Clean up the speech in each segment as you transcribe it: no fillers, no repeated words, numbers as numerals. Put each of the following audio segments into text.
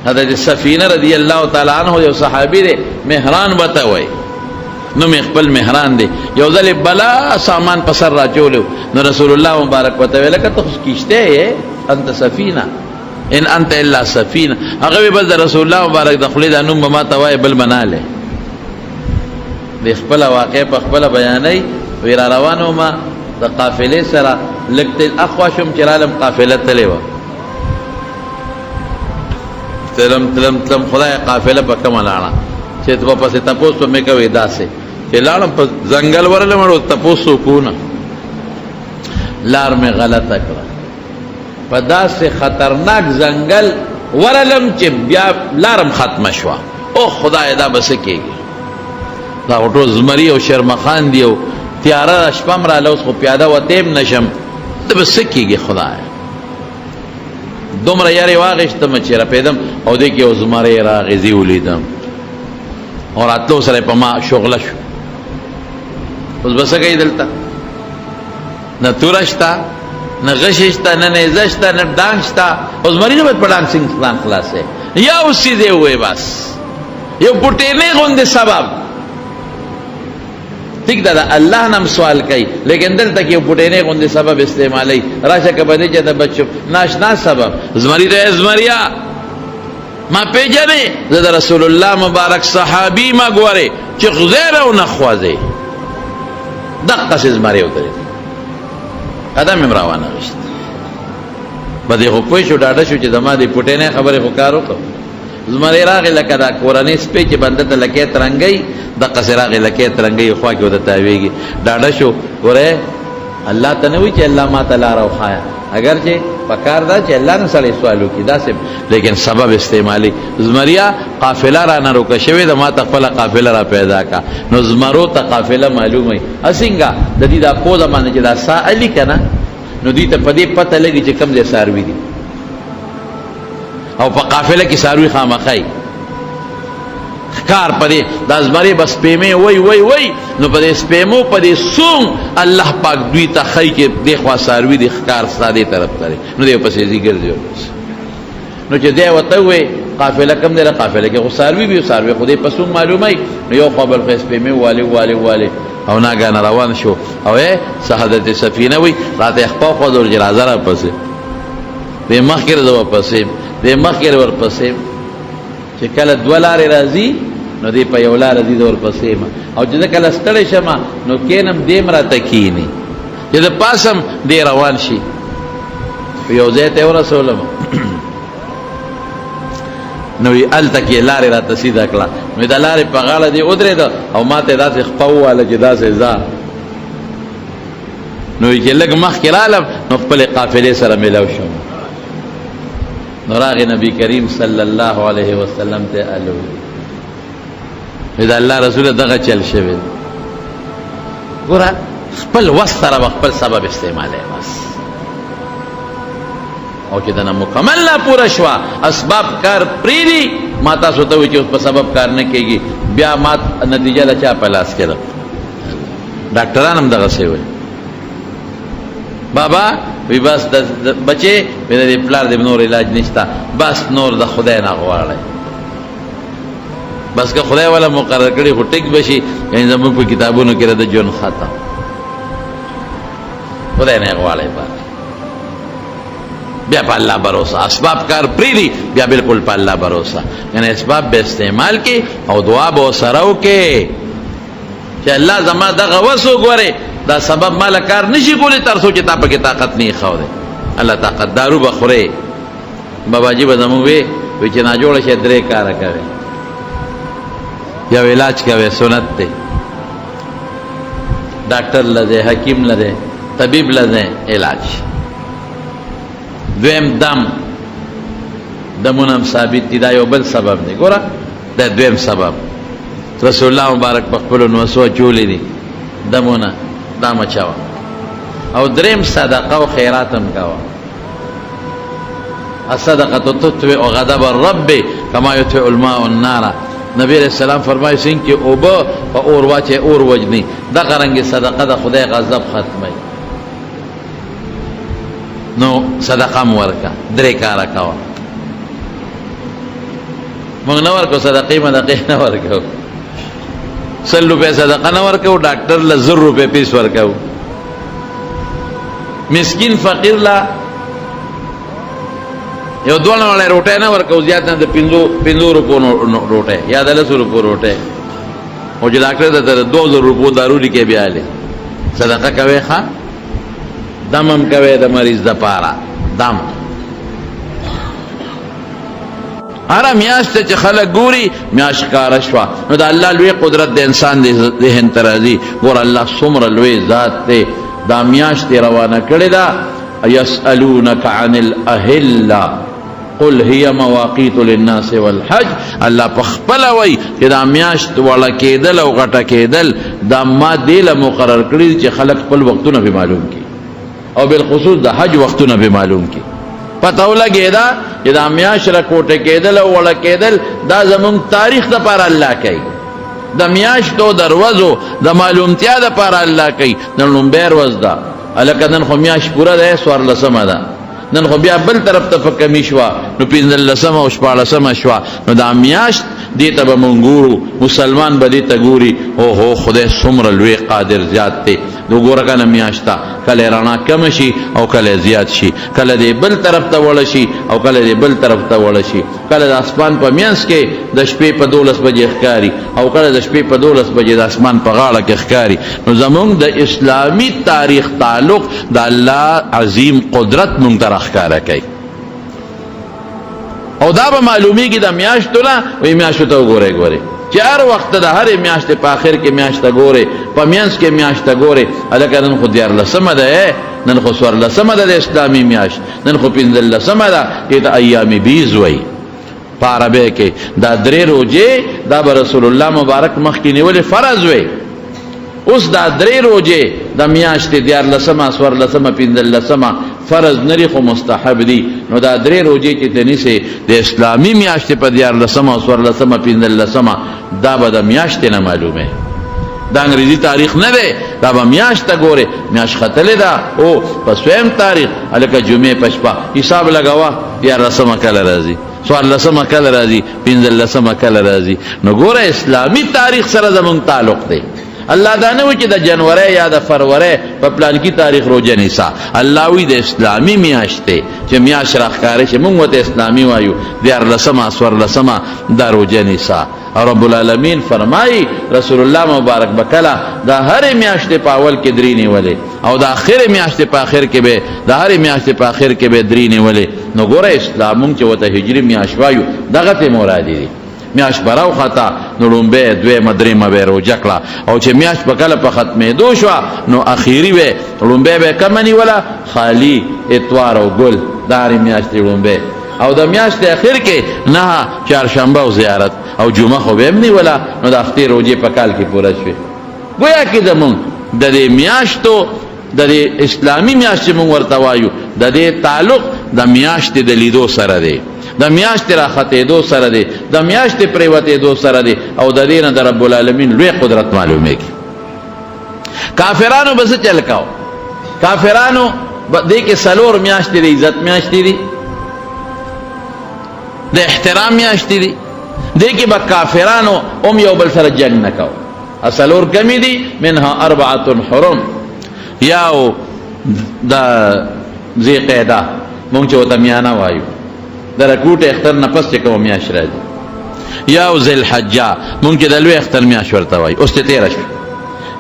حضرت سفینہ رضی اللہ تعالی عنہ یو صحابی دے مہران بتاوي نو خپل مهران دی یو ځل بلا سامان پسر را چولو نو رسول الله مبارک وتعالى لکه ته کیشته انت سفینه ان انت الا سفینه هغه بل رسول الله مبارک د خپل د نوم ما توای بل مناله د خپل واقع په خپل بیانای ویرا روانو ما د قافله سره لکته اخواشم چرالم قافله تلو تلم خدای قافله په کومه لاړه چې په پسې تاسو مې کوي داسې چې لاړم په ځنګل ورله مړو تاسو کو نه لار مې غلطه کړه په داسې خطرناک ځنګل ورلم چې بیا لارم ختمه شوه او خدای دا بس کېږي دا ټول زمري او شرمخان دی او تیاره شپه م راله اوس خو پیاده وتیم نشم دا بس کېږي خدای دومره یارې واغېشتم چې رپېدم او دې کې یو زمری راغی زه ولیدم او راتلو سره په ما شغله شو اوس به څه کوي دلته نه توره شته نه غشې شته نه نیزه شته نه ډانګ شته اوس زمري نه باید په ډانګ سینګ ځان خلاصې یا اوس سیدې ووایې بس یو پټېنې غوندې سبب ٹھیک دا اللہ نم سوال کئی لیکن دلتا کہ پٹینے غندے سبب استعمالی راشا کبھنے چاہتا بچوں ناشنا سبب زمری تو ازمریا ما پیجنے زد رسول اللہ مبارک صحابی ما گوارے چی غزیر او نخوازے دقا سے زمری اترے قدم امراوانا غشت بدے خو پوشو ڈاٹا شو چی دما دی پٹینے خبر خوکارو کو زمری راغی لکه دا کورنۍ سپی چې بنده ته لکې ترنګی دقسې راغی لکې ترنګی خوا کې ورته تاویږي ډاډه شو ګوره الله ته نه وایي چې الله ما ته لاره وښایه اگر چې پکار دا چې الله نه سړی سوال وکړي داسې لیکن سبب استعمالي زمریا قافله رانه روکه شوې ده ما ته خپله قافله را پیدا کا نو زمرو ته قافله معلوم وي اسنګه د دې دا پوزه باندې چې دا سا علي که نه نو دوی ته په دې پته لګي چې کوم ځای څاروي دي او په قافله کې څاروي خامخای ښکار په دې دا زمري بس سپیمې وای وای وای نو په دې سپیمو په دې سوم الله پاک دوی ته ښایي چې دې خوا څاروي دي ښکار ستا دې طرف ته دی نو دی پسې ځي ګرځي نو چې دی ورته ووایي قافله کوم دی قافله کې خو څاروي وي څاروي خو دې په سوم معلوموي نو یو خوا بل خوا سپیمې والې والې والې او ناګانه روان شو او حضرت سفینه وي راته خپا خوا د جنازه را پسې دې مخکې زه ورپسې دې مخکې ورپسې چې کله دوه لارې راځي نو دې په یو لاره ځي د ورپسې ما او چې زه کله ستړی شم نو کینم دې م راته کیني چې د پاسم دې روان شي یو ځای ته ورسولم نو هلته کې لارې راته سیده کړه نو د لارې په غاړه دې ودرېده او ما ته داسې خپه وواله چې داسې ځه نو چې لږ مخکې رالم نو خپلې قافلې سره میلاو شم نو راغی نبی کریم صلی الله علیه وسلم ته الو دا الله رسول دغه چل شوی ګوره خپل وس سره خپل سبب استعمالی بس او چې دنه مکمل نه پوره شوه اسباب کار پریدي ما تاسو ته وایي چې اوس په سبب کار نه کېږي بیا ما نتیجه د چا په لاس کې ده ډاکټران هم دغسې وایي بابا وی بس بچے میرے پلار دے نور علاج نشتا بس نور د خدای نه غواړي بس که خدای والا مقرر کړي خو ټیک بشي یعنی زموږ په کتابونو کې د جون ختم خدای نه غواړي بیا په الله باور اسباب کار پریدي بیا بالکل په الله باور یعنی اسباب به استعمال کې او دعا به سره وکړي چې الله زما دغه وسو ګوره دا سبب مال کار نشي کولی تر څو چې تا پکې طاقت نه خو ده الله طاقت دارو بخوري بابا جی بدمو وی چې نه جوړ شه درې کار کوي یا علاج کوي سنت ته ډاکټر لده حکیم لده طبيب لده علاج دویم دم دمونم ثابت دي دا یو بل سبب دی ګوره دا دویم سبب رسول الله مبارک په خپل نو سو چولې دي دمونه دا مچاوه او دریم صدقه او خیراتم کاوه الصدقه تطفئ غضب الرب كما يطفئ الماء النار نبی علیہ السلام فرمایي څنګه او به په اور واچي اور وجني دا غرنګ صدقه د خدای غضب ختمي نو صدقه مورکا درې کارا کاوه موږ نه ورکو صدقې مدقې نه ورکو 100 روپے صدقه نه ورکو ډاکټر له 100 روپے پیس ورکو مسکین فقیر لا یو دوه وړه روټه نه ورکو زیات نه د 50 روپو روټه یا د 100 روپو روټه او چې ډاکټر ته 2000 روپو دارو لیکي بیا له صدقه کوي ښا دمم کوي د مریض د پاره دم اره میاشت چې خلک ګوري میاش کار شوا نو د الله لوی قدرت د انسان د ذهن ترازی ګور الله څومره لوی ذات ته دا میاشت روانه کړی دا یسالونک عن الاهله قل هي مواقیت للناس والحج الله پخپل وای چې دا میاشت وړه کېدل او غټه کېدل دا ما دیله مقرر کړی چې خلک خپل وختونه به معلوم کی او بالخصوص د حج وختونه به معلوم کی پته ولګی دا چې دا میاشت را کوټه کېدل او وړه کېدل دا زمون تاریخ د پر الله کوي د میاشتو دروازو د معلومتیا د پر الله کوي نن بیر وزدا الکدن خو میاش پورا ده سوار لسمه ده نن خو بیا بل طرف ته فکمی شوا نو پینځل لسمه او شپاړسمه شوا نو دا میاشت دې ته به مونږ مسلمان به دې ته ګوري او هو خدای څومره لوی قادر زیات دی نو ګوره کنه میاشتا کله رڼا کم شي او کله زیات شي کله دې بل طرف ته وړ شي او کله دې بل طرف ته وړ شي کله د اسمان په مینس کې د شپې په 12 بجې ښکاری او کله د شپې په 12 بجې د اسمان په غاړه کې ښکاری نو زمونږ د اسلامی تاریخ تعلق د الله عظیم قدرت مونږ ته ښکارا کوي او دا به معلومیږي د میاشتو نه وی میاشتو ته وګورئ چې هر وخت د هر میاشتې په آخر کې میاشته ګورئ په مینځ کې میاشته ګورئ هلکه نن خو 14 ده نن خو 14 ده د اسلامي میاشت نن خو 15 ده دې ته ایام بیض وایي په عربی کې دا 3 روزې دا به رسول الله مبارک مخکې نیولې فرض وی اوس دا 3 روزې د میاشتې 14 15 فرض نری خو مستحب دی نو دا 3 روزې چې تنیسه د اسلامي میاشتې په 14 15 دا به د میاشتې نه معلومه دا انګریزي تاریخ نه دی دا به میاشت ګوره میاشت ختلې ده او په سویم تاریخ الکه جمعه پشپا حساب لگاوا 14 کله راځي 14 کله راځي 15 کله راځي نو ګوره اسلامي تاریخ سره زمون تعلق دی الله دا نه و چې د جنوري یا د فروری په پلان کې تاریخ روزه نیسا الله وی د اسلامي میاشت ته چې میاشت راخاره چې موږ ته اسلامي وایو د 14 د روزه نیسا رب العالمین فرمای رسول الله مبارک بکلا د هر میاشت په اول کې درې نیولې او د اخر میاشت په اخر کې به د هر میاشت په اخر کې به درې نیولې نو ګوره اسلام چې وته هجری میاشت وایو دغه ته مراد دي میاش براو خطا نو لومبه دوی مدرې مبه روزه کړه او چې میاش په کله په ختمې دو شو نو اخیری به لومبه به کمنی ولا خالی اتوار او ګل دار میاش دی لومبه او د میاش د اخر کې نه چهارشنبه او زیارت او جمعه خو به نه ولا نو د هفته روزه په کال کې پوره شوه گویا کې زمون د دې میاشتو د اسلامي میاشت مون ورته وایو د دې تعلق د میاشت د لیدو سره دی د میاشت راخته دو سره دی د میاشت پریوته دو سره دی او د دې نه د رب العالمین لوی قدرت معلومه کی کافرانو بس چل کاو کافرانو دې کې سلور میاشت دی عزت میاشت دی د احترام میاشت دی دې کې با کافرانو یو بل سره جنگ نکاو اسلور کمی دی منها 4 حرم یاو دا ذی قعده مونږ ته میانا وایو در کوټه اختر نه پس کوم میاش راځي یا ذل حجه مونږ د لوی اختر میاش ورته وای اوس ته 13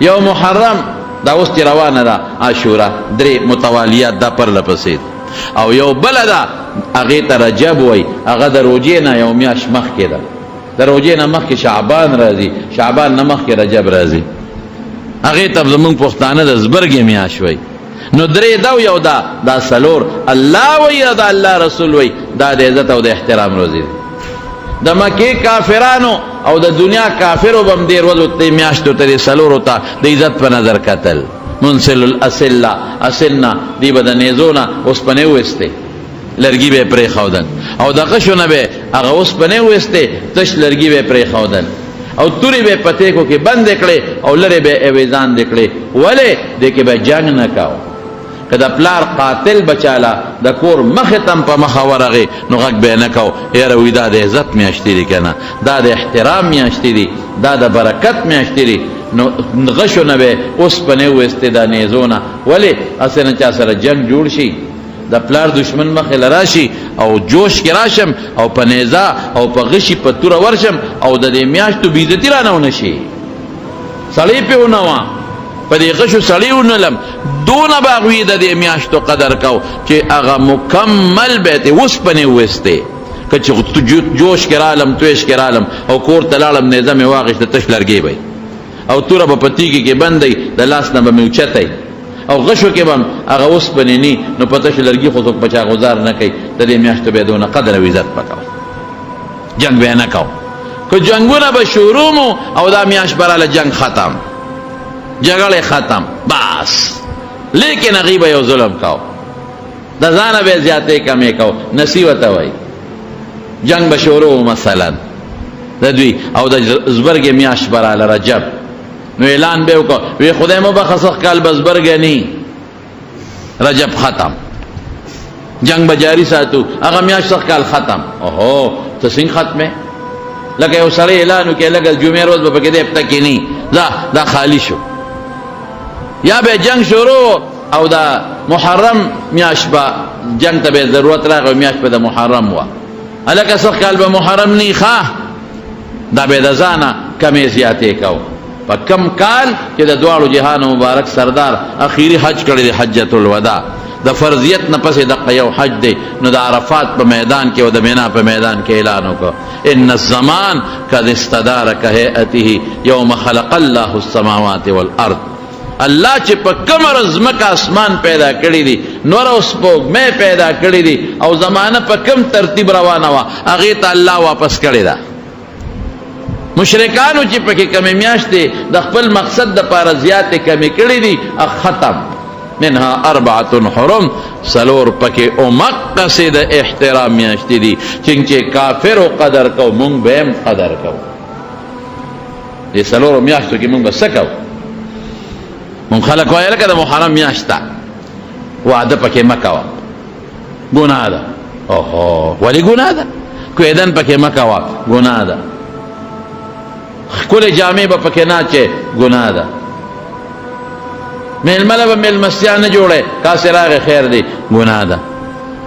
یو محرم دا اوس روانه ده عاشورا 3 متوالیات دا پر لپسې او یو بل ده هغه ته رجب وای هغه د روزې نه یو میاش مخ کې ده د روزې نه مخ کې شعبان راځي شعبان نه مخ کې رجب راځي هغه ته زمونږ پښتانه د زبرګې میاش وای نو درې دا یو دا سلور الله وی دا الله رسول وی دا د عزت او د احترام روزي د مکه کافرانو او د دنیا کافرو بم دیر ورځ ته میاشتو ته سلور وتا د عزت په نظر قتل منسل الاسلا اسلنا دی بدنې زونه اوس پنه وسته لرګي به پرې خودن او دغه شونه به هغه اوس پنه وسته تش لرګي به پرې خودن او توری به پته کو کې بند کړي او لره به اویزان دکړي ولی دې کې به جنگ نه کاو که د پلار قاتل بچاله د کور مخې تم په مخه ورغې نو غږ به یې نه کو یاره وي دا د عزت میاشتې دي که نه دا د احترام میاشتې دي دا د برکت میاشتې دي نو غشو نه به اوسپنې وویستې دا نیزو نه ولې هسې نه چا سره جنګ جوړ شي د پلار دشمن مخې له راشي او جوش کې راشم او په نیزه او په غشي په توره ورشم او د دې میاشتو بېعزتي رانه ونه شي سړی پې ونه وه په دې غشو سړی ونلم دونه به هغوی د دې میاشتو قدر کو چې هغه مکمل به یې اوسپنې وویستې که چې جوش کې رالم تویش کې رالم او کور ته لاړم نیزه مې واخېسته تش لرګی به او توره به په تیږې کې بندی د لاس نه به مې اوچتی او غشو کې به هم هغه اوسپنې نی نو په تش لرګي خو څوک په چا غوزار نه کوي د دې میاشتو به یې دونه قدر او عزت به کو جنګ به یې نه کو که جنګونه به شروع مو او دا میاشت براله جنګ ختم جګړې ختم بس لیکن هغوی به یو ظلم کو د ځانه به یې زیاتې کمې کو نسی ورته وایي جنگ به شروع مثلا د دوی او د زبرګې میاشت براله رجب نو اعلان به وکړو وی خدای مو بخښه سخت کال به زبرګې نی رجب ختم جنگ به جاری ساتو هغه میاشت سخت کال ختم اوهو ته څنګه ختمې لکه یو سړی اعلان وکړي لکه جمعې روز به پکې دی هفته کې نی دا خالی شو یا به جنگ شروع او دا محرم میاشت به جنگ ته به ضرورت راغی میاشت به د محرم وه هلکه سخت کال به محرم نی خواه دا به د ځانه کمې زیاتې کو په کم کال چې د دواړو جهانو مبارک سردار اخیری حج کړی دی حجة الوداع د فرضیت نه پسې دغه یو حج دی نو د عرفات په میدان کې او د مینا په میدان کې اعلان وکړو ان الزمان قد استدار كهيئته يوم خلق الله السماوات والارض الله چې په کومه ځمکه اسمان پیدا کړی دی نور او سپوږمۍ پیدا کړی دی او زمانه په کوم ترتیب روانه وه هغې ته الله واپس کړې ده مشرکانو چې پکې کمې میاشتې د خپل مقصد دپاره زیاتې کمې کړې دي ختم منها اربعة حرم سلور پکې امقصې د احترام میاشتې دي چې کافرو قدر کو مونږ به هم قدر کو دې سلورو میاشتو کې مونږ به څه کوو مونږ خلک وایي لکه د محرم میاشت ده واده پکې مه کوه ګناه ده اوهو ولې ګناه ده کویدن پکې مه کوه ګناه ده ښکلې جامې به پکې نه اچې ګناه ده میلمه له به میلمستیا نه جوړې کاسې راغې خیر دی ګناه ده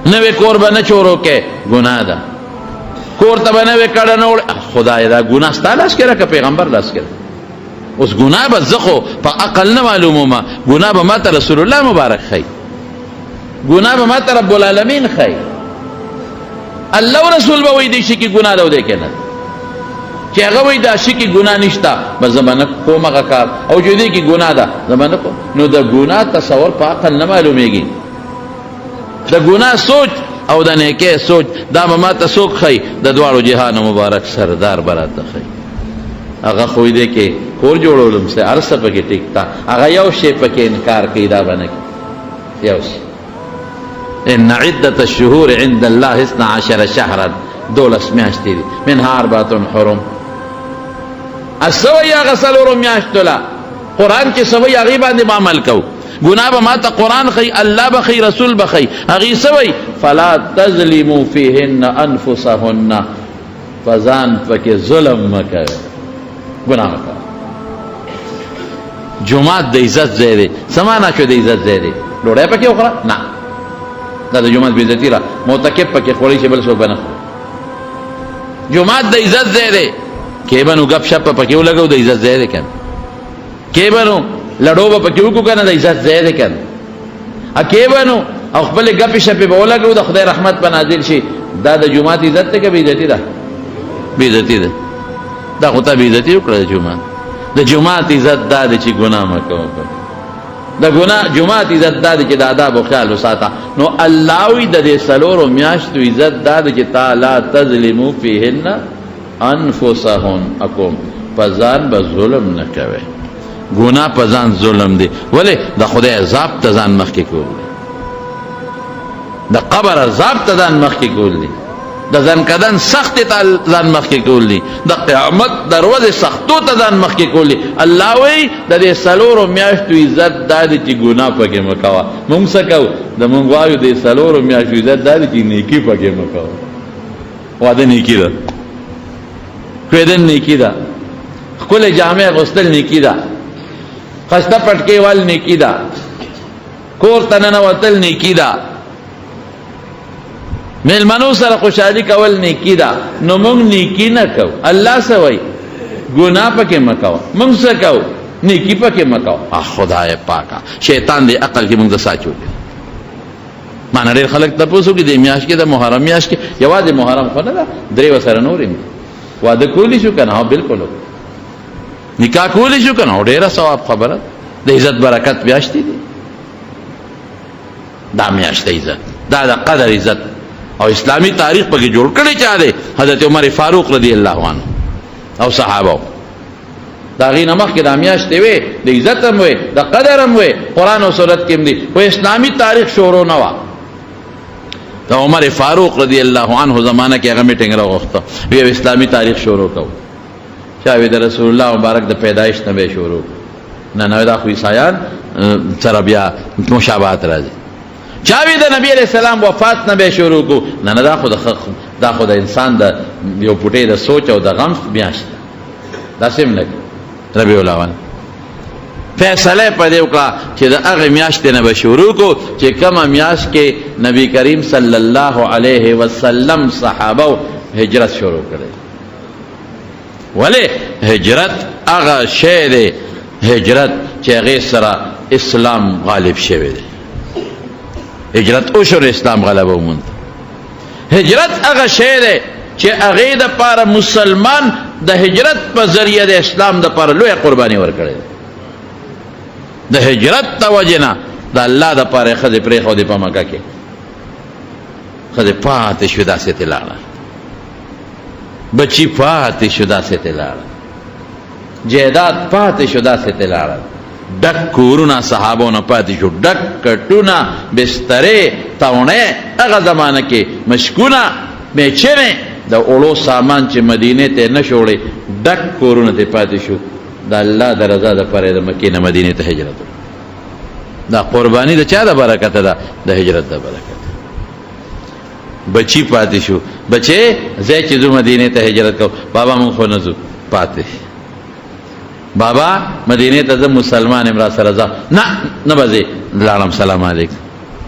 نوې کور به نه چورو کې ګناه ده کور ته به نوې کډه نه وړې خدای دا ګناه ستا لاس کې ده که پیغمبر لاس کې ده اوس ګناه به زه خو په عقل نه معلومومه ګناه به ما ته رسول الله مبارک ښیي ګناه به ما ته رب العالمین ښیي الله و رسول به وایي دې شي کې ګناه ده او دې کې نه چې هغه وایي دا شي کې ګناه نشته بس زه به نه کوم هغه کار او چې دې کې ګناه ده زه به نه کوم نو د ګناه تصور په عقل نه معلومیږي د ګناه سوچ او د نیکۍ سوچ دا به ما ته څوک ښیي د دواړو جهانو مبارک سردار به راته ښیي هغه خو دې کې کور جوړولم سه هر څه پکې ټیک تا هغه یو شی پکې انکار کوي دا به نه کوي یو شی ان عدة الشهور عند الله 12 شهرا 12 میاشتې دي منها 4 حرم السوی هغه څلورو میاشتو له قرآن کې سوی هغې باندې به عمل کوو ګناه به ما ته قرآن ښیي الله به ښیي رسول به ښیي هغې سوی فلا تظلموا فیهن انفسهن فځان پکې ظلم مه کوئ ګناه مه کوئ جمعات د عزت ځای دی څه معنا شو د عزت ځای دی ډوډۍ پکې وخوره نه دا د جمعات بې عزتي را معتکف پکې خوړی چې بل څوک به نه جمعات د عزت ځای دی کې به نو ګپ شپ پکې ولګو د عزت ځای دی که کې به نو لړو به پکې وکړو که نه د عزت ځای دی که کې به نو او خپلې ګپې شپې به ولګو د خدای رحمت به نازل شي دا د جمعات عزت دی که بې عزتي ده بې عزتي ده دا خو تا بې عزتي وکړه د جمعات د جمعات عزت دا دی چې ګناه مه کوه د جمعات عزت دا دی چې د آداب و خیال وساته نو الله وی د دې څلورو میاشتو عزت دا دی چې تا لا تظلمو فیهن انفسهن په ځان به ظلم نه کوئ ګناه په ځان ظلم دی ولې د خدای عذاب ته ځان مخکې کول دی د قبر عذاب ته ځان مخکې کول دی د ځان کدن سخت ته ځان مخکې کول دي، د قیامت دروازې سختو ته ځان مخکې کول دي. الله وایي د دې څلورو میاشتو عزت دا دی چې ګناه پکې مه کوه. موږ څه کوو؟ د موږ وایو د څلورو میاشتو عزت دا دی چې نیکي پکې مه کوه. واده نیکي ده، کویدن نیکي ده، ښکلې جامې اغوستل نیکي ده، خسته پټکې وال نیکي ده، کور ته ننوتل نیکي ده، میلمنو سره خوشحالي کول نیکي ده. نو موږ نیکي نه کوو. الله څه وایي؟ ګناه پکې مه کوه. موږ څه کوو؟ نیکي پکې مه کوه. خدای پاکه شیطان دې عقل کې موږ د ساچو دی. مانا ډېر خلک تپوس وکړي دې میاشت کې د محرم میاشت کې یوازې محرم خو نه ده، درې ورسره نور هم واده کولی شو که نه؟ ها بلکل نکاح کولی شو که نه؟ ډېره ثواب خبره، د عزت برکت میاشتې دي. دا میاشت عزت، دا د قدر عزت او اسلامی تاریخ پکې جوړ کړی چا دی؟ حضرت عمر فاروق رضی الله عنه او صحابه. دا غي نه مخکې دا میاشتې وې، د عزت هم وې، د قدر هم وې، قرآن او سنت کې هم دي، خو اسلامي تاریخ شروع نه وه. د عمر فاروق رضی الله عنه زمانه کې هغه میټینګ راوغوښته، وی اسلامي تاریخ شروع کوو. چا وی د رسول الله مبارک د پیدایش نه به شروع، نه دا خو عیسایان سره بیا مشابهت راځي. چا وی د نبی علیہ السلام وفات نه به شروع کو، نه دا خو د انسان د یو پټې د سوچ او د غم میاشت دا سم لګي. ربیع الاول فیصله په دې وکړه چې د هغه میاشتې نه به شروع کو چې کومه میاشت کې نبی کریم صلی الله علیه وسلم صحابه هجرت شروع کړي. ولې هجرت هغه شی دی، هجرت چې هغې سره اسلام غالب شوی دی. هجرت اشهر اسلام غلبه وموند. هجرت هغه شی دی چې هغې دپاره مسلمان د هجرت په ذریعه د اسلام دپاره لویه قرباني ورکړې ده. د هجرت د وجې نه د الله دپاره یې ښځې پرېښودې په مکه کې، ښځې پاتې شوې داسې ترې لاړه، بچي پاتې شو داسې ترې لاړه، جایداد پاتې شو داسې ترې لاړه، ډک کورونه صحابو نه پاتې شو، ډک کټونه، بسترې، تاوڼې، هغه زمانه کې مشکونه، میچنې، د اوړو سامان چې مدینې ته نه شو وړی، ډک کورونه ته پاتې شو. د الله د رضا دپاره یې د مکې نه مدینې ته هجرت وکړو. دا قرباني د چا د برکته ده؟ د هجرت د برکته. بچی پاتې شو، بچې ځای چې ځو مدینې ته هجرت کو، بابا مونږ خو نه ځو، پاتې بابا مدینې ته ځه مسلمان یم را سره ځه، نه به ځې، لاړم سلام علیکم.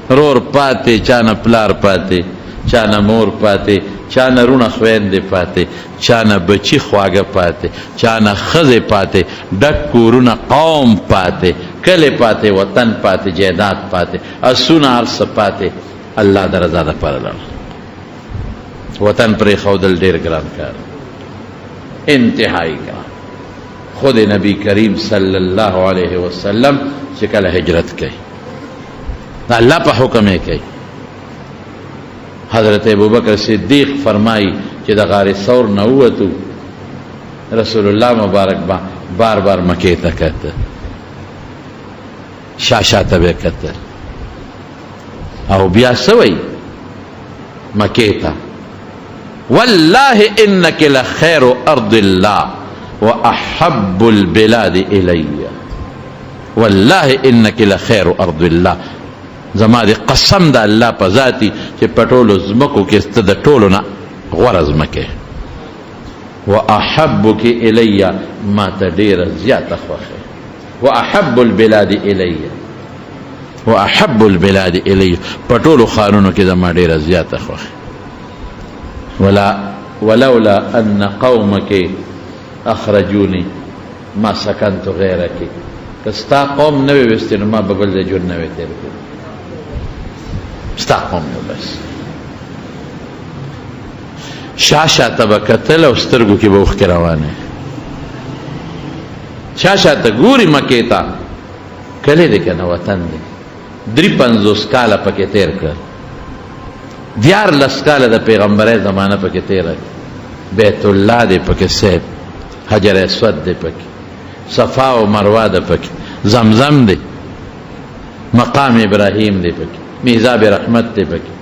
رور پاتې، چا نه پلار پاتې، چا نه مور پاتې، چا نه رونه خویندې پاتې، چا نه بچي خواږه پاتې، چا نه ښځې پاتې، ډک کورونه، قوم پاتې، کلی پاتې، وطن پاتې، جایداد پاتې، اسونه هر څه پاتې. الله د رضا دپاره لاړه. وطن پرېښودل ډېر ګران کار، انتهایی ګران. خود نبی کریم صلی الله علیه وسلم چې کله هجرت کوي د الله په حکم یې کوي. حضرت ابوبکر صدیق فرمائی چې د غار ثور نه ووتو، رسول الله مبارک بار بار مکې ته کتل، شاشه ته به کتل، او بیا څه وایي مکې ته؟ والله انک لخیر ارض الله واحب البلاد الی، والله انک لخیر ارض الله، زما دی قسم د الله په ذاتی چې په ټولو ځمکو کې ته د ټولو نه غوره ځمکې، واحبک الی، ما ته ډېره زیاته خوښه، واحب البلاد الی، واحب البلاد الی، په ټولو ښارونو کې زما ډېره زیاته خوښه. ولولا ان قومک اخرجوني ما سکنت غیرک، که ستا قوم نه وی ویستی نو ما به بل ځای ژوند نه وی تېر کړی، ستا قوم یو بس. شاشه ته به کتل او سترګو کې به اوښکې روانې، شاشه ته ګوري مکې ته، کلی دی که نه وطن دی، 53 کاله پکې تېر کړ، 14 کاله د پیغمبرۍ زمانه پکې تېره، بیت الله دی پکې سید، حجر اسود دی پکې، صفا و مروه دی پکې، زمزم دی، مقام ابراهیم دی پکې، میزاب رحمت دی پکې،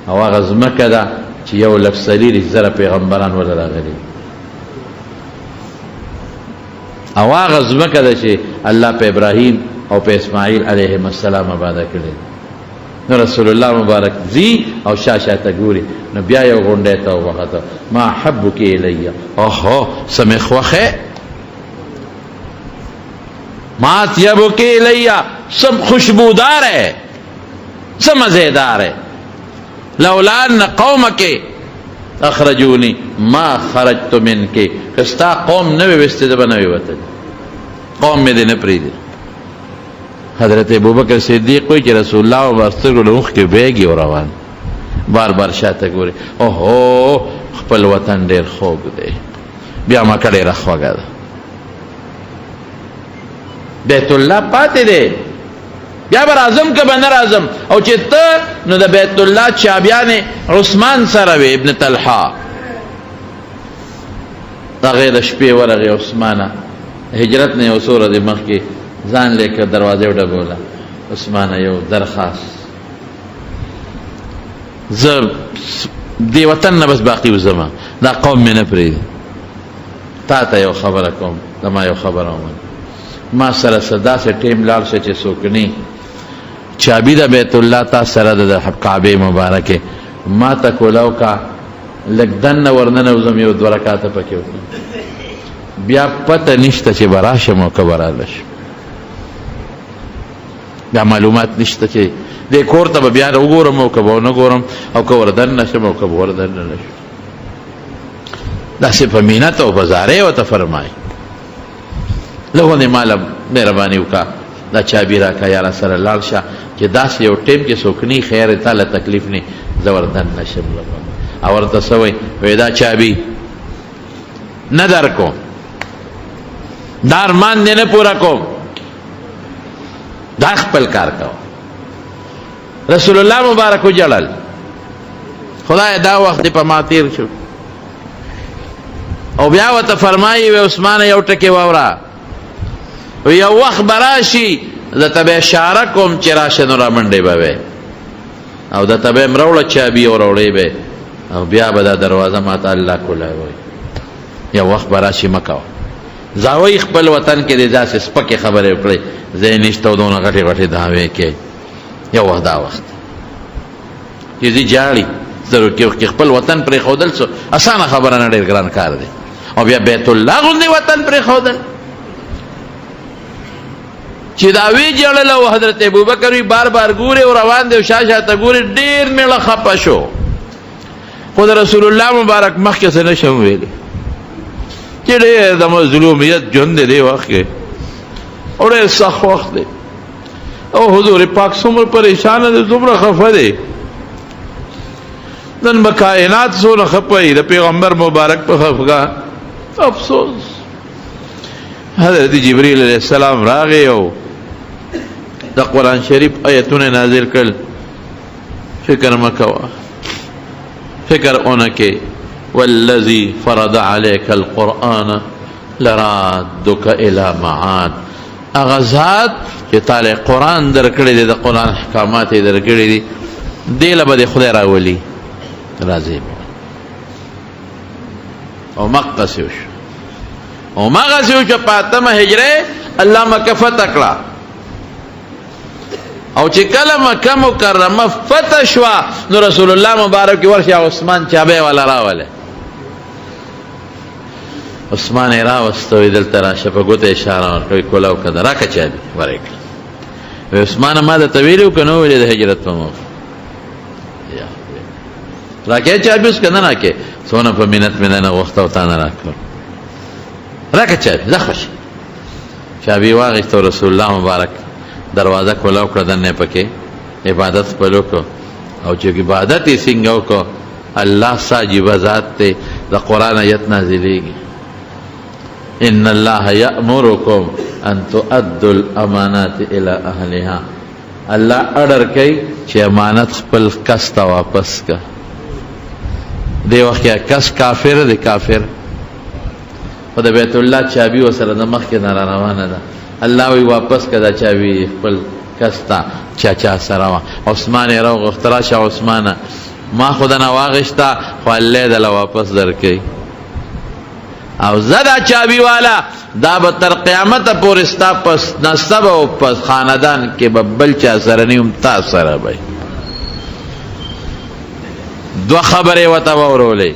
او هغه ځمکه ده چې 1,40,000 پیغمبران ولا راغلي او هغه ځمکه ده چې الله په ابراهیم او په اسماعیل علیهم السلام آباده کړې. نو رسول الله مبارک زی او شاته ګوري نو بیا یو غونډه ته وخته ما حبک الی اوهو سمخوخه ما طیبک الی سب خوشبودار ہے سب مزیدار ہے لولا ان قومک اخرجونی ما خرجت منک کستا قوم نوی وسته د بنوي وته قوم مې دې نه پریدي. حضرت ابوبکر صدیق کوئی چې رسول الله واسطه لوخ کې بیگی او روان بار بار شاته ګوري اوهو خپل وطن ډیر خوږ دی بیا ما کړه راخواګه بیت الله پاتې دی بیا بر اعظم که بنر اعظم او چې ته نو د بیت الله چابیان عثمان سره وي ابن طلحه دا غیر شپې ورغه عثمانه هجرت نه وسوره د مخ کې ځان لیکه دروازه وډه بوله عثمانه یو درخواست ز دی وطن نه بس باقی وزما دا قوم مې نه پرېږدي تا ته یو خبره کوم زما یو خبره ومن ما سره صدا سے ټیم لاړ شه چې څوک نه چابی د بیت الله تا سره د کعبه مبارکه ما ته کولاو کا لږ دننه ورننه وزم یو 2 رکعاته پکې وکړم بیا پته نشته چې به راشم او که به رالشم بیا معلومات نشته چې دې کور ته به بیا وګورم او که به ونه ګورم او که وردننه شم او که به وردننه نه شم داسې په مینت او په زارۍ ورته فرمایي لغونې ماله مهرباني وکړه دا چابي راکړه یاره سره لاړ شه چې داسې یو ټیم کې څوک نه خیر تاله تکلیف نه زه وردننه شم او ورته څه وایي دا چابي نه در کوم دا ارمان دې نه پوره کوم دا خپل کار کوه. رسول الله مبارک وجړل خدای دا وخت په ما تیر شو او بیا ورته فرمایي وی عثمان یو ټکې واوره یو وخت به راشي درته به اشاره کوم چې راشه نو رامنډې به وی او درته به یم راوړه چابي او راوړې به او بیا به دا دروازه ماته الله کولی وی یو وخت به راشي مه کوه زاوی خپل وطن کې د داسې سپکې خبرې وکړئ ځای نشته او دونه غټې غټې دعوې کې یو وخت دا وخت چې ځي جاړي ضرور کې خپل وطن پرېښودل څه اسانه خبره نه ډېر ګران کار دی او بیا بیت الله غوندې وطن پرېښودل چې دا وی جړل او حضرت ابوبکر وی بار بار ګوري او روان دی او شاته ګوري ډېر میړه خپه شو خو د رسول الله مبارک مخکې څه نشم ویلی چې ډېر د مظلومیت ژوند دی وخت کې او ډېر سخت وخت دی او حضور پاک څومره پریشانه دی څومره خفه دی نن به کائنات څونه خفه وي د پیغمبر مبارک په خفګان افسوس حضرت جبریل علیہ السلام راغی او د قرآن شریف آیتونه نازل کړل فکر مه کوه فکر اونکې والذي فرض عليك القرآن لرادك الى معاد هغه ذات چې تعالی قرآن درکړی دی د قرآن احکامات یې درکړي دي دې له به د خدای راولي راځي او مقصې وشو او مغسې وشو په 8مه هجره الله مکه فتح کړه او چې کله مکه مکرمه فتح شوه نو رسول الله مبارک ورشه عثمان چابه والا راوله عثمان یې راوسته دلته راشه په ګوته اشاره ورکوي کولاو که راکه چابي ورکړه وی عثمان ما درته ویلي وو که نه ویلې د هجرت په موقع راکې چابي اوس که نه راکې څونه په منت مې نه غوښته او تا نه راکړ راکه چابي زه خوش چابي واغېسته رسول الله مبارک دروازه کولاو کړه دننه پکې عبادت خپل وکړو او چې عبادت یې څنګه وکړو الله ساجبه ذات دی د قرآن آیت نازلېږي ان الله یأمرکم ان تؤدوا الامانات الى اهلها الله اډر کوي چې امانت خپل کس ته واپس کا دی وخت کې کس کافر دی کافر خو د بیت الله چابي ورسره د مخکې نه را روانه ده الله وی واپس کدا چابي خپل کس ته چا سره وه عثمان یې راوغوښته راشه عثمانه ما خدا نه واغشتا خو الله دل واپس درکې او زدا چابی والا دا به تر قیامت پورې ستا پس نسب او پس خاندان کې بل چا سره نه هم تا سره به دو خبرې وته ورولې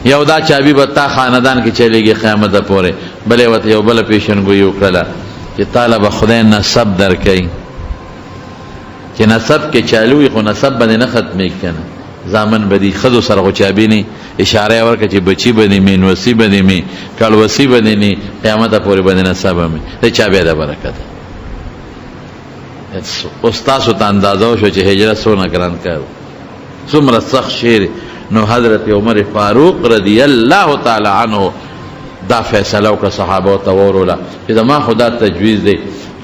یو دا چابی به تا خاندان کې چلےږي قیامت پورې بلې وته یو بل پیشنګوئی وکړه چې طالب خدای نسب درکې چې نسب کې چالوې خو نسب باندې نه ختمې کنه زامن بدی خدو سره خو چابی نه اشاره ورکړه چې بچی باندې مين وسی باندې می کل وسی باندې نه قیامت پورې باندې نسب می ته چابی ده برکت استاد ته اندازو شو چې هجرت سونه ګران کړ څومره سخت شعر نو حضرت عمر فاروق رضی الله تعالی عنہ دا فیصله وکړه صحابه او تورولا چې ما خدا تجویز دی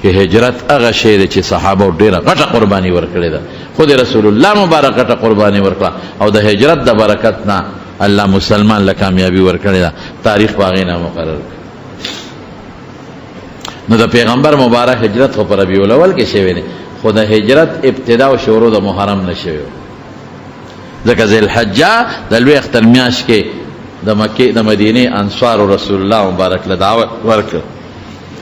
کہ ہجرت اغا شیر چې صحابه ډیره غټه قربانی ورکړي ده خود رسول الله مبارک غټه قربانی ورکړه او د هجرت د برکت نه الله مسلمان له کامیابی ورکړي ده تاریخ باغې نه مقرر نو د پیغمبر مبارک هجرت خو پر ربیع الاول کې شوی نه خود هجرت ابتدا او شروع د محرم نشوي ځکه ذل حجه د لوی اختر میاش کې د مکه د مدینه انصار رسول الله مبارک له دعوت ورکړ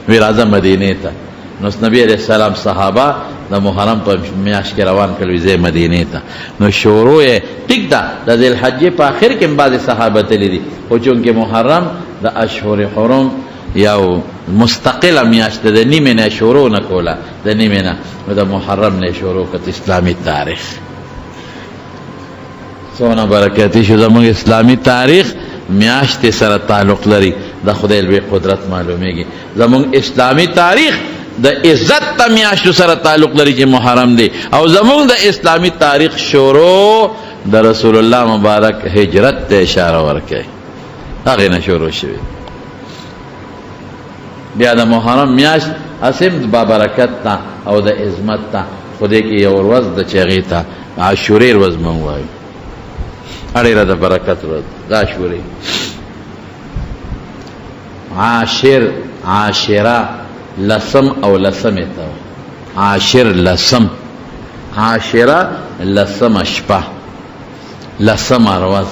وی راځه مدینه ته نو نبی علیہ السلام صحابہ د محرم په میاشت کې روان کړل زې مدینه ته نو شروع یې ټیک ده د ذل حجې په اخر کې بعض صحابه تللی دي او چونکې محرم د اشهر حرم یو مستقله میاشت د نیمه نه شروع نه کوله د نیمه نه د محرم نه شروع کړ اسلامي تاریخ سونه برکاتی شو زموږ اسلامي تاریخ میاشت سره تعلق لري د خدای لوی قدرت معلومیږي زموږ اسلامي تاریخ د عزت ته میاشتو سره تعلق لري چې محرم دی او زموږ د اسلامي تاریخ شروع د رسول الله مبارک هجرت ته اشاره ورکړي هغه نه شروع شوی بیا د محرم میاشت اسیم د برکت ته او د عظمت ته خدای کې یو ورځ د چغې ته عاشورې ورځ مونږ وایو اړه د برکت ورځ د عاشورې عاشره لسم او لسمه ته عاشر لسم عاشره لسم شپه لسم ورځ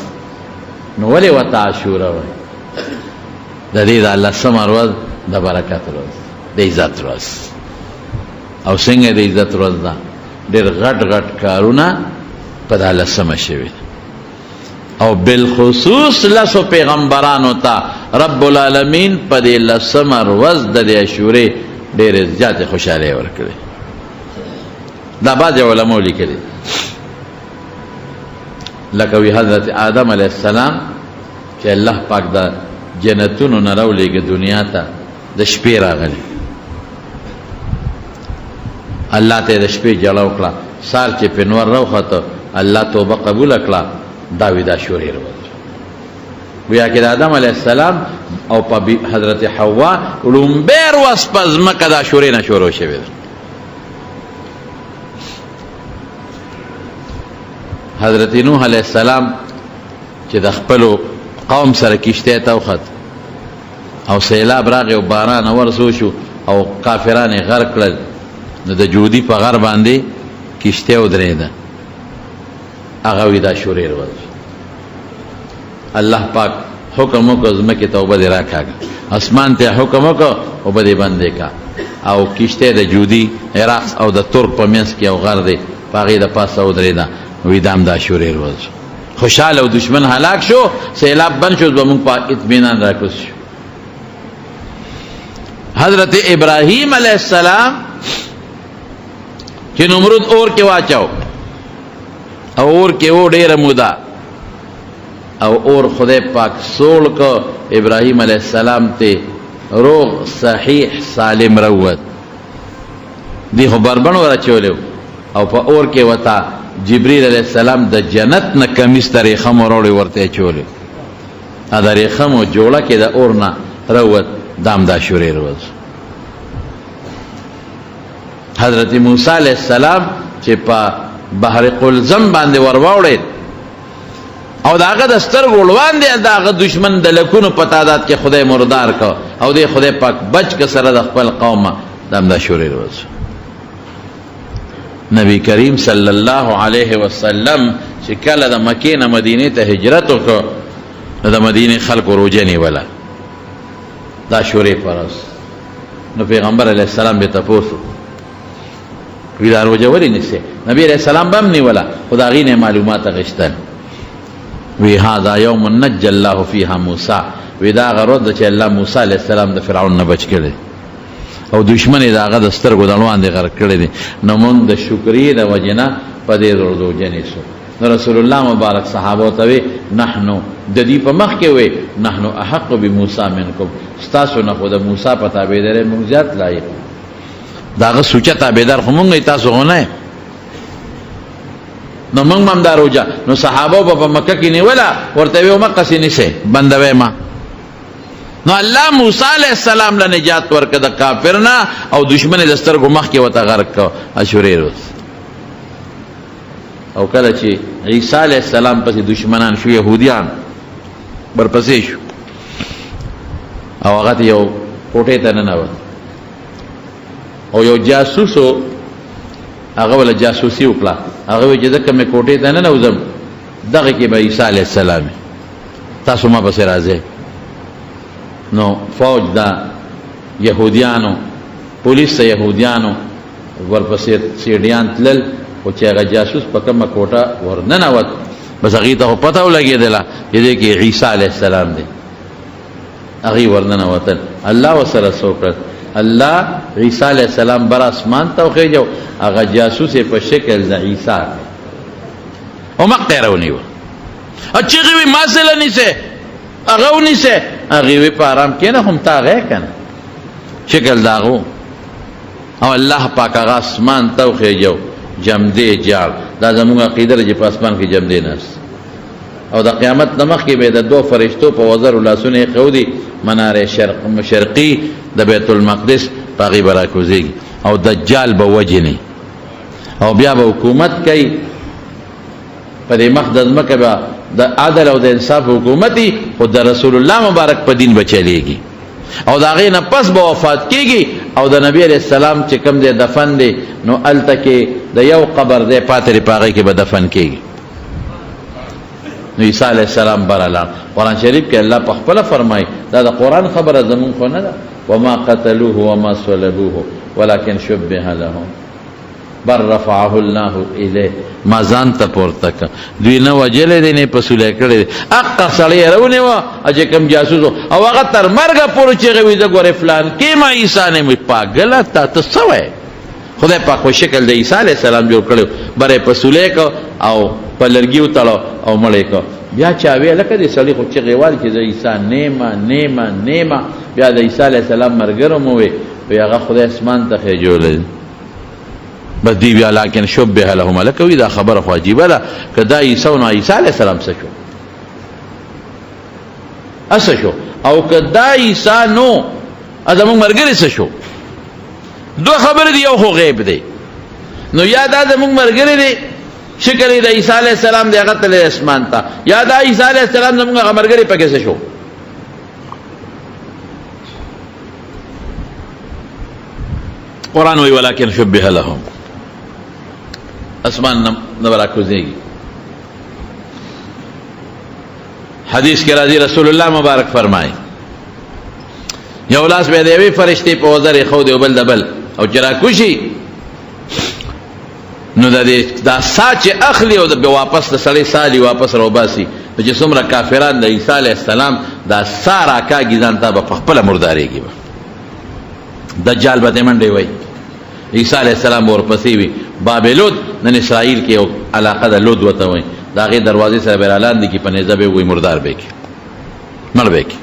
نو ولې وته عاشوره وای د دې د لسم ورځ د برکت ورځ د عزت ورځ او څنګه د عزت ورځ ده ډېر غټ غټ کارونه په د لسمه شوي او بالخصوص لسو پیغمبرانو ته رب العالمین په دې لسم ورځ د عاشورې ډېرې زیاتې خوشحالۍ ورکړې دا بعض علماء لیکلي لکه وی حضرت آدم علیه السلام چې الله پاک د جنتونو نه راولېږه دنیا ته د شپې راغلی الله ته د شپې جړه وکړه سال چې په نور راوخته الله توبه قبول کړه دا وی د عاشورې ورځ گویا کہ آدم علیہ السلام او پا حضرت حوا لومبیر وسپز مکه د عاشورې نه شروع شوی ده حضرت نوح علیہ السلام چې د خپلو قوم سره کشته ته وخت او سیلاب راغی او باران ورسو شو او کافران یې غرق کړل نو د جودي په غر باندې کشته ودرېده هغه وی د عاشورې ورځ الله پاک حکم وکړ ځمکې ته اوبه دې راکاږه اسمان ته حکم وکړ اوبه دې بندې کا او کشته د جودي عراق او د ترک په منځ کې یو غر دی په هغې د پاسه ودرېده وی دا هم د عاشورې ورځ خوشحاله او دشمن هلاک شو سیلاب بند شو زموږ په اطمینان راکوز شو حضرت ابراهیم علیہ السلام چې نمرود اور کې واچاو او اور کې و ډېره موده او اور خدای پاک سوړ کو ابراهیم علیہ السلام ته روغ صحیح سالم روت دی خو بربن ورچولیو او په اور کې وتا جبريل علیہ السلام د جنت نه کمیس ترې خم وروړي ورته چولیو ا درې خم جوړه کې د اور نه روت دام دا عاشورې ورځ حضرت موسی علیہ السلام چې په بحر قلزم باندې ورواوړي او داغه د سترګو وړوان دی داغه دشمن د لکونو په تعداد کې خدای مردار کو او دی خدای پاک بچ که سره د خپل قوم دم د عاشورې ورځ نبی کریم صلی الله علیه وسلم چې کله د مکې نه مدینې ته هجرت وکړ نو د مدینې خلکو روژه نیوله د عاشورې په ورځ. نو پیغمبر علیه السلام به تپوس وی دا روژه ولې نیسئ؟ نبی علیه السلام به هم نیوله خو د هغې نه معلومات اخیستل. وی هذا یوم نجى الله فیها موسی، وی دا هغه ورځ ده چې الله موسی علیه السلام د فرعون نه بچ کړی او دشمن یې د هغه د سترګو د لوان دی غرق کړی دی. نو موږ د شکرې د وجې نه په دې روژه نیسو. نو رسول الله مبارک صحابو ته وی نحنو د دې په مخ کې وی نحنو احق بموسی منکم، ستاسو نه خو د موسی په تابعدارۍ موږ زیات لایق. د هغه سوچه تابعدار خو موږ تاسو خو نه. نو موږ هم دا روژه نو صحابو په مکه کې نیوله ورته وی مکه سې نیسئ بندوی ما. نو الله موسی علیہ السلام له نجات ورکړه د کافر نه او دشمن د سترګو مخ کې ورته غرق کړ عاشورې ورځ. او کله چې عیسی علیہ السلام پسې دشمنان شو یهودیان ورپسې شو او هغه یو کوټې ته ننوت او یو جاسوسو هغه ولا جاسوسي وکړه. هغه وی چې ځکه مې کوټې ته ننوځم دغه کې به عیسی علیہ السلام تاسو ما پسې راځئ. نو فوج دا یهودیانو پولیس ته یهودیانو ورپسې سیډیان تلل خو چې هغه جاسوس په کومه کوټه ورننوت بس هغې ته خو پته ولګېدله چې دې کې عیسی علیه السلام دی. هغې ورننوتل الله ورسره څه وکړل؟ الله عیسی علیه السلام بر اسمان ته وخېږو هغه جاسوس یې په شکل د عیسی او مخ ته یې راونیوه او چغې وي ما سره نیسئ هغه ونیسئ. هغې وی په ارام کښېنه خو همتا هغه یې که نه شکل د هغه او الله پاک هغه اسمان ته وخېږو جمدې جاړ. دا زموږ عقیده ده چې په اسمان کې جمدې ناست او د قیامت نه مخکې به د دوه فرشتو په وزرو لاسونه یې ښودي منارې شرقي د بیت المقدس په هغې به راکوزېږي او دجال به وجني او بیا به حکومت کوي په دې مخ د ځمکه به د عدل او د انصاف حکومتي خو د رسول الله مبارک په دین به چلیږي او د هغې نه پس به وفات کېږي او د نبی علیہ السلام چې کوم دی دفن دی نو هلته کې د یو قبر دی پاتې دی په هغې کې به دفن کېږي. نو عیسی علیہ السلام بره لاړ. قرآن شریف کې الله په خپله فرمایي دا د قرآن خبره زمونږ خو نه ده وما قتلوه وما صلبوه ولكن شبه لهم بل رفعه الله الیه ما ځان ته پورته کړه. دوی نه وجلی دی نه یې پسولی کړی دی. حقه سړی یې راونیوه چې کوم جاسوس او هغه تر مرګه پورې چغې وي زه ګورې فلان کې ما عیسی نه یم. پاګله تا ته څه وایې؟ خدای پاک خو شکل د عیسی علیه السلام جوړ کړی بره یې پسولی کړه او په لرګي وتړه او مړ یې کړه. بیا چا ویې لکه دې سړي خو چغې والي چې زه عیسی نیمه. بیا د عیسی علیه السلام ملګرو مو وی وی هغه خدای اسمان ته خېجولی بس دی بیا لیکن شبه لهم. لکه وی دا خبره خو عجیبه ده که دا عیسی نو عیسی علیه السلام څه شو اسه شو او که دا عیسی نو زموږ ملګري څه شو؟ دو خبرې دي یو خو غیب دی. نو یا دا زموږ ملګري دی شکل یې د عیسی علیه السلام دی هغه تللی اسمان ته یا دا عیسی علیه السلام زموږ هغه ملګري پکې څه شو؟ قرآن وی ولکن شبه لهم اسمان نه راکوزېږي. حدیث کې راځي رسول الله مبارک فرمایي یو لاس به د یوې فرشتې په وزر یې ښودی او بل د بل او چې راکوشي نو دا سا چې اخلي او بیا واپس د سړی سالي واپس راوباسي نو چې څومره کافران د عیسی علیه السلام دا سا راکاږي ځان ته به په خپله مردارېږي به دجال به ته منډې وایي. عیسی علیہ السلام ورپسې وي باب لود نن اسرائیل کې یو علاقه ده لود ورته وایي د هغې دروازې سره به یې رالاندې کړي په نیزه به یې ووایي مردار به یې کړي مړ به یې کړي.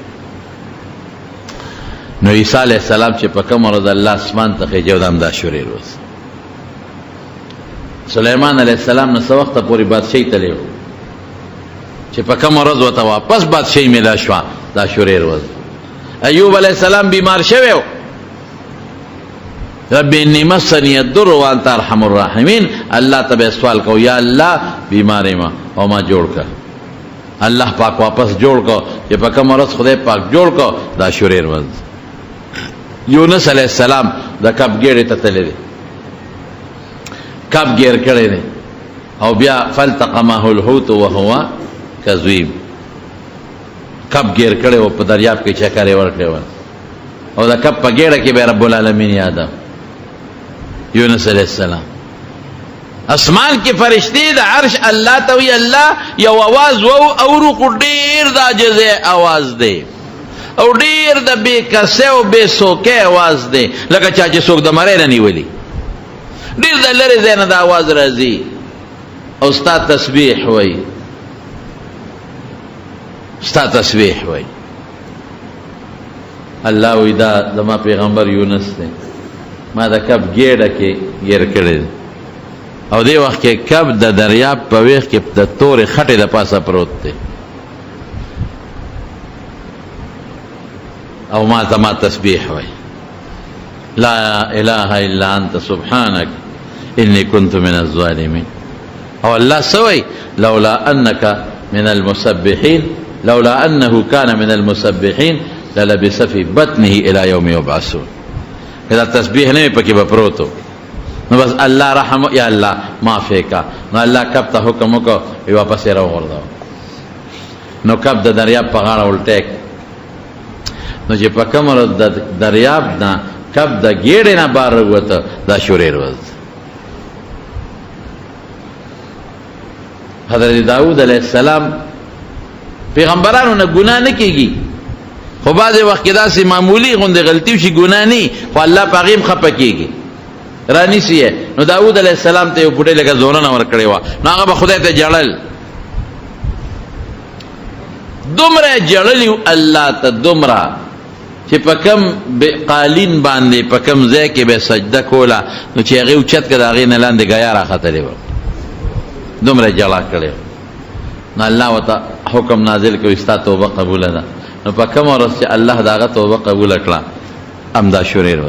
نو عیسی علیہ السلام چې په کومه ورځ الله اسمان ته خېجو دا هم د عاشورې ورځ. سلیمان علیہ السلام نه څه وخته پورې بادشاهي تللی و چې په کومه ورځ ورته واپس بادشاهي میله شوه د عاشورې ورځ. ایوب علیہ السلام بیمار شوی و رب انی مسنی الضر وانت ارحم الراحمین. الله ته به سوال کو یا الله بیمار ما او ما جوړ کړ. الله پاک واپس جوړ کو چې په کوم ورځ خدای پاک جوړ کو د عاشورې ورځ. یونس علیہ السلام د کب ګیرې ته تللی دی کب ګیر کړی دی او بیا فالتقمه الحوت وهو کظیم، کب گیر کړي او په دریاب کې چکرې ورکړي او دا کب په ګیړه کې به رب العالمین یادم یونس علیہ السلام. اسمان کې فرشتي د عرش الله ته وی الله یو आवाज وو او کو ډیر د عاجزه आवाज دی او ډیر د بے کسه او بے سوکه आवाज دی لکه چا چې څوک د مړی نه نیولي، ډیر د لری زینه د आवाज راځي او ستا تسبیح وای، ستا تسبیح وای. الله وی دا زما پیغمبر یونس دی، ما د کب ګیړه کې گیر کړی او دی وخت کې کب د دریاب په ویخ کې د تورې خټې د پاسه پروت دی او ما ته ما تسبیح وای، لا اله الا انت سبحانك انی كنت من الظالمین. او الله سوی لولا انك من المسبحين لولا انه كان من المسبحين للبث في بطنه الى يوم يبعثون. اذا تسبیح نه پکې بپروتو نو بس الله رحم یا الله معافی کا نو الله کب ته حکم وکړ یو واپس راوړو نو کب د دریاب په غاړه ولټیک نو چې په کومه د دریاب نه کب د ګیړې نه بار وته دا شوریر وځ. حضرت داؤد علیہ السلام پیغمبرانو نه ګناه نه کیږي خو بعض وخت دا سي معمولی غونډه غلطي شي ګناه نه خو الله پاغیم خپه کیږي رانی سی. نو داؤد علیہ السلام ته یو پټه لګه زونه ور کړی و نو هغه به خدای ته جړل دومره جړلی الله ته دومره چې پکم قالین باندې پکم ځای کې به سجده کولا نو چې هغه اوچت کړه هغه نه لاندې غیا را خطرې و دومره جړا کړي. نو الله وتا حکم نازل کوي ستا توبه قبول ده نو پکم ورسې الله داغه توبه قبول کړه امدا شوریر و.